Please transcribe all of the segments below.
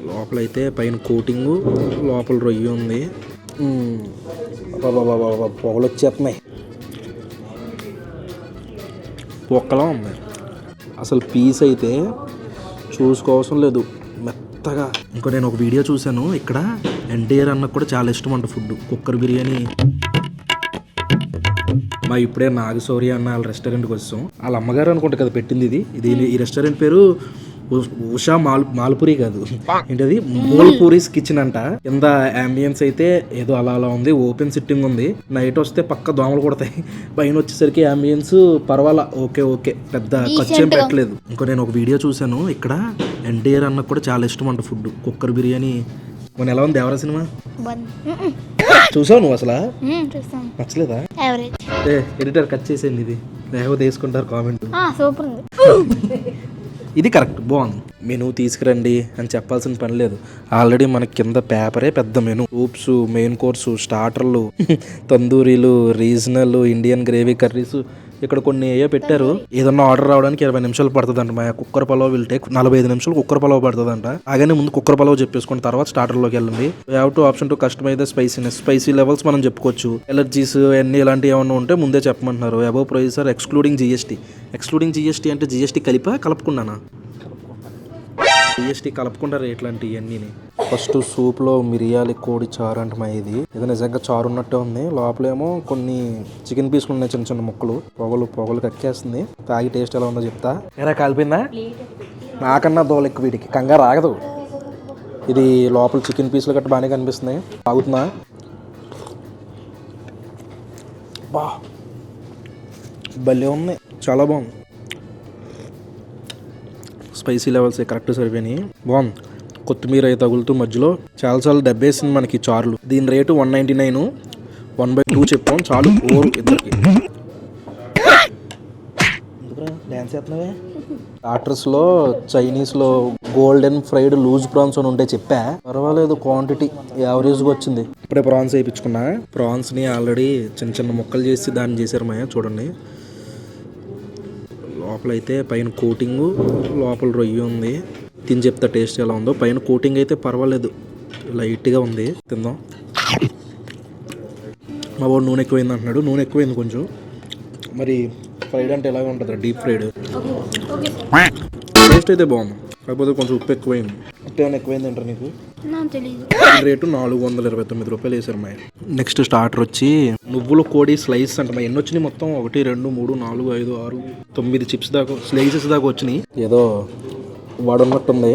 లోపలైతే పైన కోటింగు, లోపల రొయ్యి ఉంది. పొగలు వచ్చేస్తున్నాయి, పొక్కలా ఉంది. అసలు పీస్ అయితే చూసుకోవసం లేదు, మెత్తగా. ఇంకో నేను ఒక వీడియో చూశాను, ఇక్కడ ఎన్టీఆర్ అన్నకు కూడా చాలా ఇష్టం అంట ఫుడ్, కుక్కర్ బిర్యానీ. మా ఇప్పుడే నాగశౌర్య అన్న వాళ్ళ రెస్టారెంట్కి వచ్చాం. వాళ్ళ అమ్మగారు అనుకుంటా కదా పెట్టింది ఇది. ఈ రెస్టారెంట్ పేరు ఉషా మాల్పూరి కాదు, ఏంటది మోల్పూరీస్ కిచెన్ అంట. కింద అంబియన్స్ అయితే ఏదో అలా ఉంది, ఓపెన్ సిట్టింగ్ ఉంది. నైట్ వస్తే పక్క దోమలు కొడతాయి. పైన వచ్చేసరికి అంబియన్స్ పర్వాలా, ఓకే, పెద్ద ఖర్చు ఏం పెట్టలేదు. ఇంకో నేను ఒక వీడియో చూశాను, ఇక్కడ ఎన్టీఆర్ అన్నకు కూడా చాలా ఇష్టం అంట ఫుడ్, కుక్కర్ బిర్యానీ. మొన్న ఎలా ఉంది దేవరా సినిమా? చూసావు నువ్వు? అసలు నచ్చలేదా? ఎడిటర్ కట్ చేసేయండి, ఇది లేకపోతే వేసుకుంటారు కామెంట్. ఇది కరెక్ట్, బాగుంది. మెనూ తీసుకురండి అని చెప్పాల్సిన పని లేదు, ఆల్రెడీ మనకి కింద పేపరే పెద్ద మెనూ. సూప్స్, మెయిన్ కోర్సు, స్టార్టర్లు, తందూరీలు, రీజనల్, ఇండియన్ గ్రేవీ కర్రీస్. ఇక్కడ కొన్ని ఏయో పెట్టారు. ఏదన్నా ఆర్డర్ రావడానికి 20 నిమిషాలు పడుతుంది అంట. మా కుక్కర్ పలావ్ విల్ టేక్ 45 నిమిషాలు కుక్కర్ పలావ్ పడుతుంది అంట. అలాగే ముందు కుక్కర్ పలావ్ చెప్పేసుకున్న తర్వాత స్టార్టర్లోకి వెళ్ళండి. Have to option to customise the spiciness, spicy levels మనం చెప్పుకోవచ్చు. ఎలర్జీస్ అన్ని ఇలాంటివి ఏమన్నా ఉంటే ముందే చెప్పమంటున్నారు. Above price are excluding GST. Excluding GST అంటే జిఎస్టీ కలపకుండానా? జిఎస్టీ కలపకుండా రేట్లు అంటే ఇవన్నీ. ఫస్ట్ సూప్లో మిరియాలి కోడి చారు అంట. ఇది నిజంగా చారు ఉన్నట్టే ఉంది. లోపలేమో కొన్ని చికెన్ పీసులు ఉన్నాయి, చిన్న చిన్న ముక్కలు. పొగలు కక్కేస్తుంది. తాగి టేస్ట్ ఎలా ఉందో చెప్తా. ఎరా కాలిపోయిందా? నాకన్నా దోలు ఎక్కువ వీటికి, కంగారు ఆగదు. ఇది లోపల చికెన్ పీసులు గట్రా బాగానే కనిపిస్తున్నాయి. తాగుతున్నా, బా భలే ఉంది, చాలా బాగుంది. స్పైసీ లెవెల్స్ కరెక్ట్ సరిపోయినాయి, బాగుంది. కొత్తిమీర అయితే తగులుతూ మధ్యలో చాలా డబ్బేసింది మనకి చారులు. దీని రేటు 199, 1/2 చెప్పాం చాలు ఓరు ఇద్దరికి. డ్యాన్స్ చేస్తున్నావే? స్టార్టర్స్లో చైనీస్లో గోల్డెన్ ఫ్రైడ్ లూజ్ ప్రాన్స్ అని ఉంటే చెప్పా, పర్వాలేదు, క్వాంటిటీ యావరేజ్గా వచ్చింది. ఇప్పుడే ప్రాన్స్ వేయించుకున్నా. ప్రాన్స్ని ఆల్రెడీ చిన్న చిన్న ముక్కలు చేసి దాన్ని చేశారు మాయ, చూడండి. లోపలైతే పైన కోటింగు, లోపల రొయ్యి ఉంది. తిని చెప్తా టేస్ట్ ఎలా ఉందో. పైన కోటింగ్ అయితే పర్వాలేదు, లైట్గా ఉంది, తిందాం. మా వాడు నూనె ఎక్కువైంది అంటున్నాడు. నూనె ఎక్కువైంది కొంచెం. మరి ఫ్రైడ్ అంటే ఎలాగ ఉంటుంది? Deep fried. టేస్ట్ అయితే బాగుంది, కాకపోతే కొంచెం ఉప్పు ఎక్కువైంది. ఉప్పు ఏమైనా ఎక్కువైంది అంటారు నీకు? రేటు 429 రూపాయలు వేసారు మా. నెక్స్ట్ స్టార్టర్ వచ్చి నువ్వుల కోడి స్లైస్ అంట. మా ఎన్ని వచ్చినాయి మొత్తం? 1 2 3 4 5 6 9 చిప్స్ దాకా, స్లైసెస్ దాకా వచ్చినాయి. ఏదో వాడున్నట్టుంది.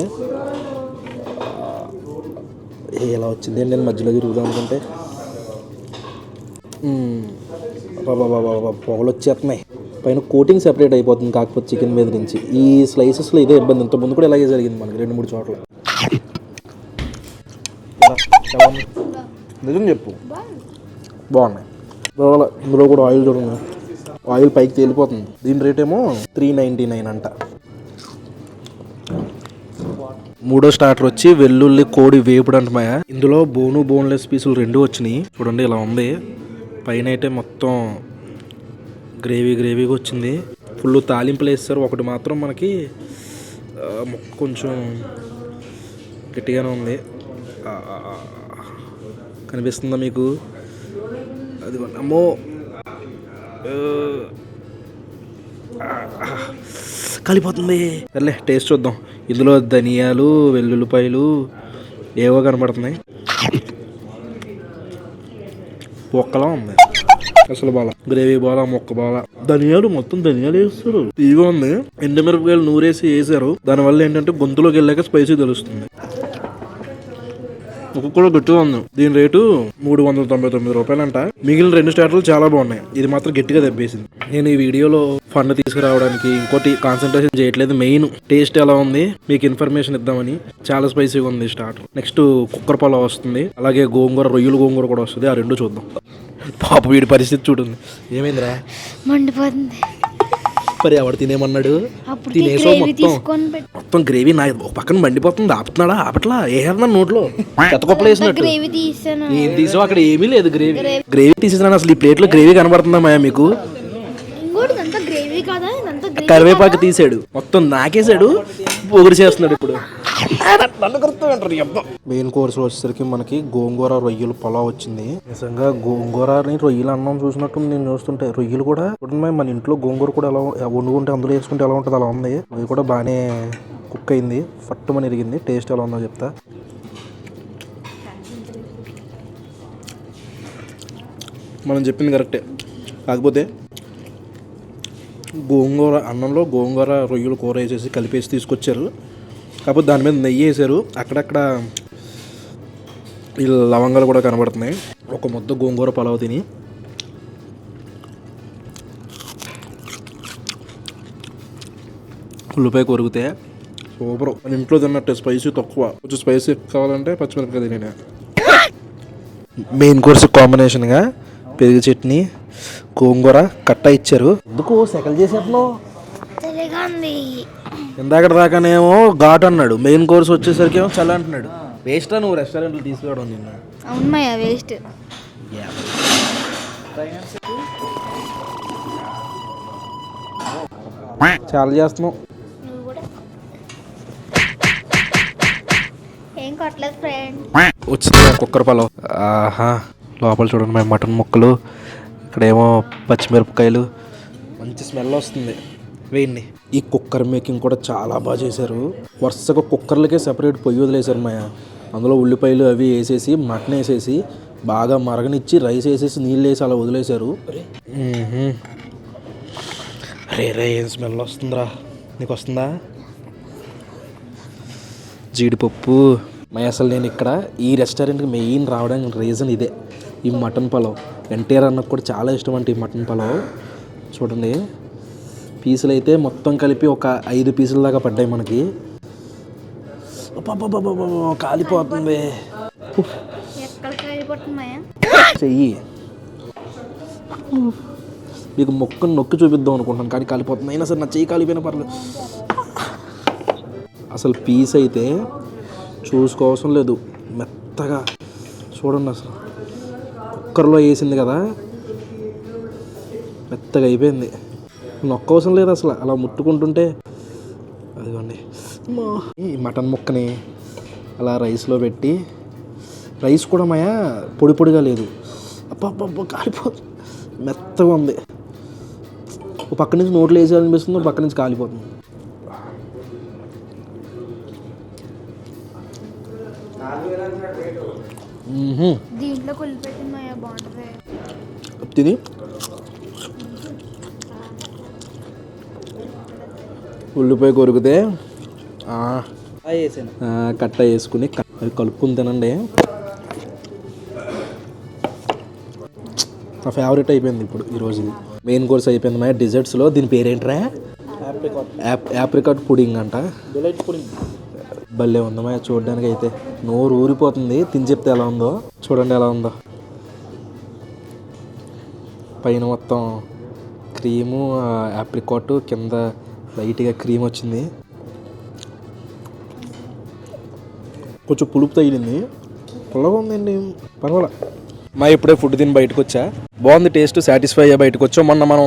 ఎలా వచ్చింది నేను మధ్యలో తిరుగుదాం అనుకుంటే పొగలు వచ్చేస్తున్నాయి. పైన కోటింగ్ సెపరేట్ అయిపోతుంది, కాకపోతే చికెన్ మీద నుంచి. ఈ స్లైసెస్లో ఇదే ఇబ్బంది. ఇంత ముందు కూడా ఇలాగే జరిగింది మనకి 2-3 చోట్ల. నిజం చెప్పు, బాగున్నాయి. ఇందులో కూడా ఆయిల్ చూడండి, ఆయిల్ పైకి తేలిపోతుంది. దీని రేట్ ఏమో 399 అంట. మూడో స్టార్టర్ వచ్చి వెల్లుల్లి కోడి వేపుడు అంట మాయ. ఇందులో బోన్లెస్ పీసులు 2 వచ్చినాయి. చూడండి ఇలా ఉంది. పైన అయితే మొత్తం గ్రేవీగా వచ్చింది. ఫుల్ తాలింపులు వేస్తారు. ఒకటి మాత్రం మనకి కొంచెం గట్టిగానే ఉంది. కనిపిస్తుందా మీకు? అది అమ్మో, కలిపోతుంది. సర్లే టేస్ట్ చూద్దాం. ఇందులో ధనియాలు, వెల్లుల్లిపాయలు ఏవో కనపడుతున్నాయి. ఒక్కలా ఉంది అసలు. బాల గ్రేవీ బాల, మొక్క బాల. ధనియాలు మొత్తం ధనియాలు వేస్తారు. ఇదిగా ఉంది. ఎండుమిరపకాయలు నూరేసి వేసారు. దానివల్ల ఏంటంటే గొంతులోకి వెళ్ళాక స్పైసీ తెలుస్తుంది. ఒక్కొక్కటి గట్టిగా ఉంది. దీని రేటు 399 రూపాయలంట. మిగిలిన 2 స్టార్టర్లు చాలా బాగున్నాయి. ఇది మాత్రం గట్టిగా దెబ్బేసింది. నేను ఈ వీడియోలో ఫన్ తీసుకురావడానికి ఇంకోటి కాన్సన్ట్రేషన్ చేయట్లేదు. మెయిన్ టేస్ట్ ఎలా ఉంది మీకు ఇన్ఫర్మేషన్ ఇద్దామని. చాలా స్పైసీగా ఉంది స్టార్టర్. నెక్స్ట్ కుక్కర్ పలావ్ వస్తుంది, అలాగే రొయ్యల గోంగూర కూడా వస్తుంది. ఆ 2 చూద్దాం. పాప వీడి పరిస్థితి చూడండి. ఏమైందిరా? మండిపోతుంది. మరి ఎవడు తినేమన్నాడు? తినేసో మొత్తం గ్రేవీ నా పక్కన మండిపోతుంది. ఆపుతున్నాడా? ఆపట్లా. ఏమన్నా నోట్లో చెత్తకొప్పలు వేసినట్టు. ఏం తీసావు? అక్కడ ఏమీ లేదు. గ్రేవీ తీసేసాను. అసలు ఈ ప్లేట్లో గ్రేవీ కనబడుతుందా మాయా మీకు? కరివేపాకు తీసాడు, మొత్తం నాకేసాడు, పొగుడు చేస్తున్నాడు. ఇప్పుడు మెయిన్ కోర్స్ వచ్చేసరికి మనకి గోంగూర రొయ్యలు పొలావ్ వచ్చింది. నిజంగా గోంగూరని రొయ్యలు అన్నం చూసినట్టు నేను చూస్తుంటే రొయ్యలు కూడా చూడండి, మన ఇంట్లో గోంగూర కూడా ఎలా వండుకుంటే అందులో వేసుకుంటే ఎలా ఉంటుంది అలా ఉంది. అది కూడా బాగానే కుక్ అయింది, ఫట్టుమని ఎరిగింది. టేస్ట్ ఎలా ఉందో చెప్తా. మనం చెప్పింది కరెక్టే, కాకపోతే గోంగూర అన్నంలో గోంగూర రొయ్యలు కూర వేసేసి కలిపేసి తీసుకొచ్చారు. కాకపోతే దాని మీద నెయ్యి వేసారు. అక్కడక్కడ ఈ లవంగాలు కూడా కనబడుతున్నాయి. ఒక ముద్ద గోంగూర పలావ్ తిని ఉల్లిపాయ కొరిగితే సూపర్. మన ఇంట్లో తిన్నట్టే, స్పైసీ తక్కువ, కొంచెం స్పైసీ కావాలంటే పచ్చిమిరపకాయ తినే. మెయిన్ కోర్స్ కాంబినేషన్గా పెరుగు చట్నీ, గోంగూర కట్ట ఇచ్చారు. ఎందుకు సెకల్ చేసేస్తున్నావు? ఇందాక దాకానేమో ఘాట్ అన్నాడు, మెయిన్ కోర్స్ వచ్చేసరికి ఏమో చల్ల అంటున్నాడు. వేస్టా నువ్వు రెస్టారెంట్లు తీసుకోవడం? నిన్న అవునయ్యా వేస్ట్. చాలా చేస్తున్నావు. ఏం కొట్టలేదు ఫ్రెండ్. వచ్చింది కుక్కర్ పలావ్. ఆహా, లోపల చూడండి మేము మటన్ ముక్కలు, ఇక్కడేమో పచ్చిమిరపకాయలు, మంచి స్మెల్ వస్తుంది. వేయండి. ఈ కుక్కర్ మేకింగ్ కూడా చాలా బాగా చేశారు. వరుసగా కుక్కర్లకే సెపరేట్ పొయ్యి వదిలేశారు మాయ. అందులో ఉల్లిపాయలు అవి వేసేసి మటన్ వేసేసి బాగా మరగనిచ్చి రైస్ వేసేసి నీళ్ళు వేసి అలా వదిలేశారు. రే ఏం స్మెల్ వస్తుందిరా, నీకు వస్తుందా? జీడిపప్పు. అసలు నేను ఇక్కడ ఈ రెస్టారెంట్కి మెయిన్ రావడానికి రీజన్ ఇదే, ఈ మటన్ పలావ్. ఎన్టీఆర్ అన్నకు కూడా చాలా ఇష్టం అంటే ఈ మటన్ పలావ్. చూడండి, పీసులు అయితే మొత్తం కలిపి ఒక 5 పీసుల దాకా పడ్డాయి మనకి. కాలిపోతుంది చెయ్యి. మీకు మొక్కను నొక్కి చూపిద్దాం అనుకుంటాను కానీ కాలిపోతుంది. అయినా సరే నా చెయ్యి కాలిపోయినా పర్లేదు. అసలు పీస్ అయితే చూసుకోవసం లేదు, మెత్తగా చూడండి. అసలు కుక్కర్లో వేసింది కదా, మెత్తగా అయిపోయింది. నొక్కవసం లేదు అసలు, అలా ముట్టుకుంటుంటే. అదిగోండి, ఈ మటన్ ముక్కని అలా రైస్లో పెట్టి, రైస్ కూడా మాయా పొడి పొడిగా లేదు, అబ్బా కాలిపోతుంది, మెత్తగా ఉంది. ఒక పక్క నుంచి నోట్లో వేసేయాలనిపిస్తుంది, ఒక పక్క నుంచి కాలిపోతుంది. దీంట్లో కొలిపెట్టిందయ్యా, బాగుంటుంది. తిని ఉల్లిపాయ కొరికితే కట్ట వేసుకుని అవి కలుపుకుని తినండి. నా ఫేవరెట్ అయిపోయింది ఇప్పుడు ఈరోజు. మెయిన్ కోర్స్ అయిపోయింది మా డిజర్ట్స్లో. దీని పేరేంట్రా? యాప్రికాట్ పుడింగ్ అంట. భలే ఉంది మా చూడడానికి అయితే, నోరు ఊరిపోతుంది. తిని చెప్తే ఎలా ఉందో చూడండి, ఎలా ఉందో. పైన మొత్తం క్రీము, యాప్రికాట్, కింద లైట్గా క్రీమ్ వచ్చింది. కొంచెం పులుపు తగిలింది, పుల్లగా ఉందండి, పర్వాలా. మా ఇప్పుడే ఫుడ్ తిని బయటకు వచ్చా, బాగుంది టేస్ట్, సాటిస్ఫై అయ్యా బయటకు వచ్చాం. మొన్న మనం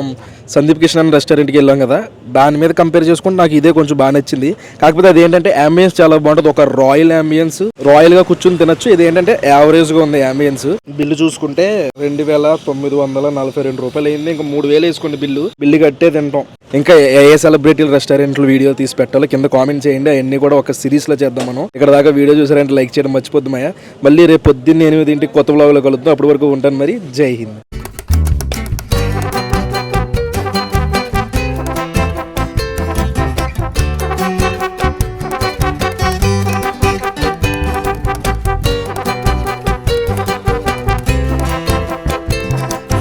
సందీప్ కిషన్ రెస్టారెంట్కి వెళ్ళాం కదా, దాని మీద కంపేర్ చేసుకుంటే నాకు ఇదే కొంచెం బాగా నచ్చింది. కాకపోతే అది ఏంటంటే అంబియన్స్ చాలా బాగుంటుంది, ఒక రాయల్ అంబియన్స్, రాయల్గా కూర్చుని తినచ్చు. ఇది ఏంటంటే యావరేజ్గా ఉంది అంబియన్స్. బిల్లు చూసుకుంటే 2942 రూపాయలు అయింది. ఇంకా 3000 వేసుకోండి బిల్లు కట్టే తింటాం. ఇంకా ఏ సెలబ్రిటీల రెస్టారెంట్లు వీడియో తీసి పెట్టాలో కింద కామెంట్ చేయండి. అవన్నీ కూడా ఒక సిరీస్లో చేద్దాం మనం. ఇక్కడ దాకా వీడియో చూసారంటే లైక్ చేయడం మర్చిపోద్దు మాయా. మళ్ళీ రేపు పొద్దున్న 8 కొత్త బ్లాగ్లో కలుద్దాం. అప్పటి వరకు ఉంటాను మరి. జై హింద్.